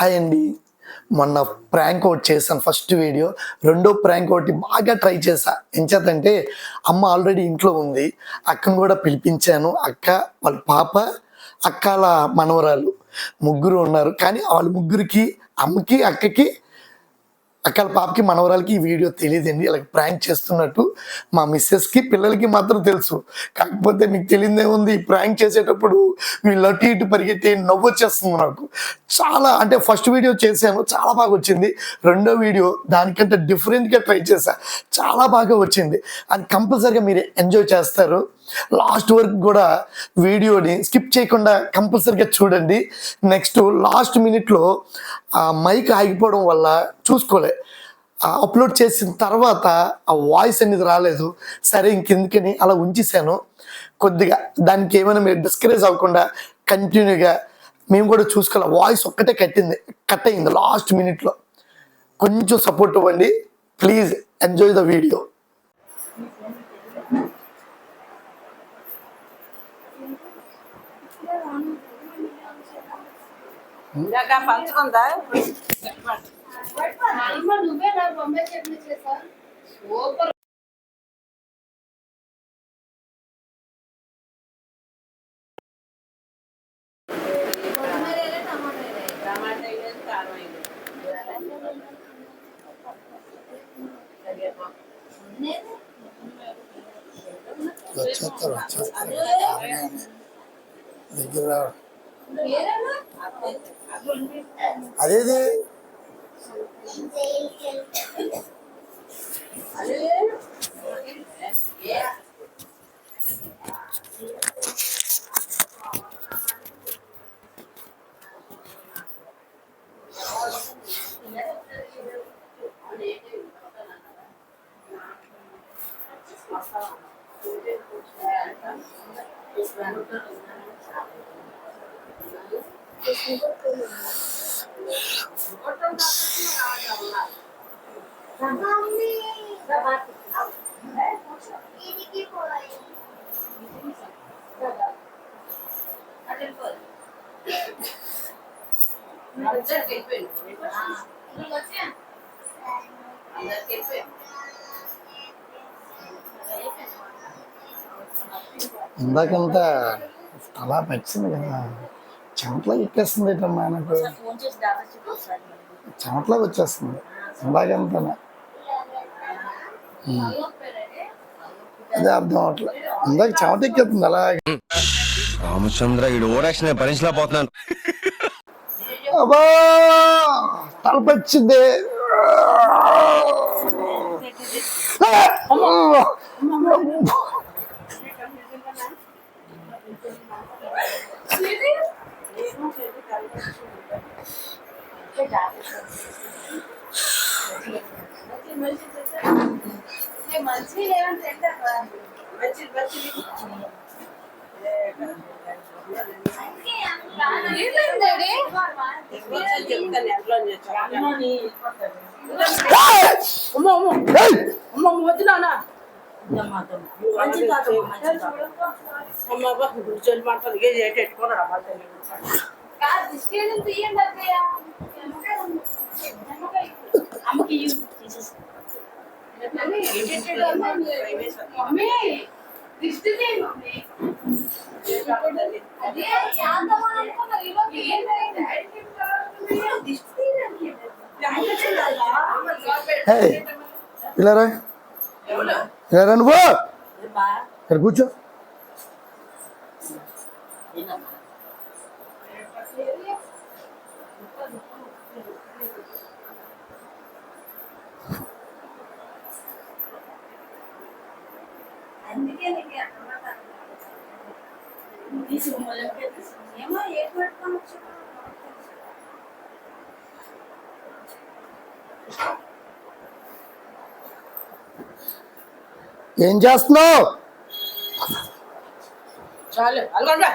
Hi అండి. మొన్న prank ఒకటి చేశాను ఫస్ట్ వీడియో. రెండో ప్రాంక్ ఒకటి బాగా ట్రై చేశా. ఎంచేతంటే అమ్మ ఆల్రెడీ ఇంట్లో ఉంది. అక్కను కూడా పిలిపించాను. అక్క, వాళ్ళ పాప, అక్కల మనవరాలు ముగ్గురు ఉన్నారు. కానీ వాళ్ళ ముగ్గురికి, అమ్మకి, అక్కకి, అక్కల పాపకి, మనవరాలకి ఈ వీడియో తెలియదండి. ఇలా ప్రాంక్ చేస్తున్నట్టు మా మిస్సెస్కి, పిల్లలకి మాత్రం తెలుసు. కాకపోతే మీకు తెలియదేముంది, ప్రాంక్ చేసేటప్పుడు వీళ్ళు అటు ఇటు పరిగెత్తి నవ్వు వచ్చేస్తుంది నాకు. చాలా అంటే ఫస్ట్ వీడియో చేశాను, చాలా బాగా వచ్చింది. రెండో వీడియో దానికంటే డిఫరెంట్గా ట్రై చేశా, చాలా బాగా వచ్చింది. అది కంపల్సరీగా మీరు ఎంజాయ్ చేస్తారు. లాస్ట్ వరకు కూడా వీడియోని స్కిప్ చేయకుండా కంపల్సరీగా చూడండి. నెక్స్ట్ లాస్ట్ మినిట్లో మైక్ ఆగిపోవడం వల్ల చూసుకోలే, అప్లోడ్ చేసిన తర్వాత ఆ వాయిస్ అనేది రాలేదు. సరే ఇంకెందుకని అలా ఉంచేసాను. కొద్దిగా దానికి ఏమైనా మీరు డిస్కరేజ్ అవ్వకుండా కంటిన్యూగా మేము కూడా చూసుకోవాలి. వాయిస్ ఒక్కటే కట్ అయింది లాస్ట్ మినిట్లో. కొంచెం సపోర్ట్ ఇవ్వండి ప్లీజ్. Enjoy the video. పంచుకుందా వచ్చేస్తారు దగ్గర అదేది ఇందాకంతా అలా పెట్టింది కదా, చెమట్లా ఎక్కేస్తుంది ఏంటమ్మా నాకు, చెమట్లాగా వచ్చేస్తుంది ఇందాకంతా. అదే అర్థం అవట్లే, ఇందాక చెమట ఎక్కేస్తుంది అలా. రామచంద్ర ఈ ఓరాక్షన్ భరించలేకపోతున్నాను. అబ్బా తలపచ్చింది. ఇలారా ఇలారా నువ్వు ఇక్కడ కూర్చో. ఏం చేస్తున్నావు? చాలు అల్గొండ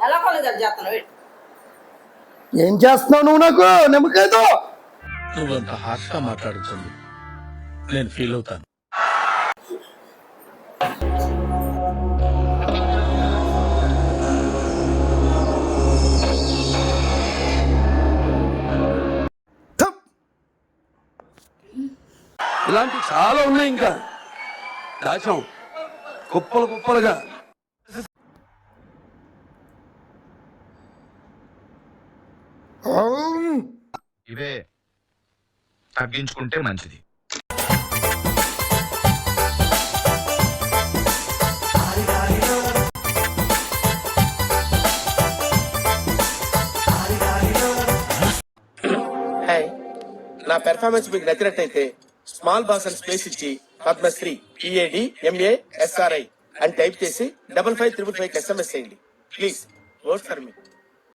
ఎలా కొలేదు చేస్తున్నావు? ఏం చేస్తున్నావు నువ్వు నాకు నిమ్మకాయతో? నువ్వంత హార్ష్గా మాట్లాడుతుంది నేను ఫీల్ అవుతాను. ఇలాంటి చాలా ఉన్నాయి. ఇంకా దాచాం కుప్పలు కుప్పలుగా. ఇవే తగ్గించుకుంటే మంచిది. హాయ్, నా పెర్ఫార్మెన్స్ మీకు నచ్చినట్టయితే స్మాల్ బాస్ అని స్పేస్ ఇచ్చి పద్మశ్రీ PAD MA SRI అని టైప్ చేసి 5555 SMS చేయండి. Please vote for me.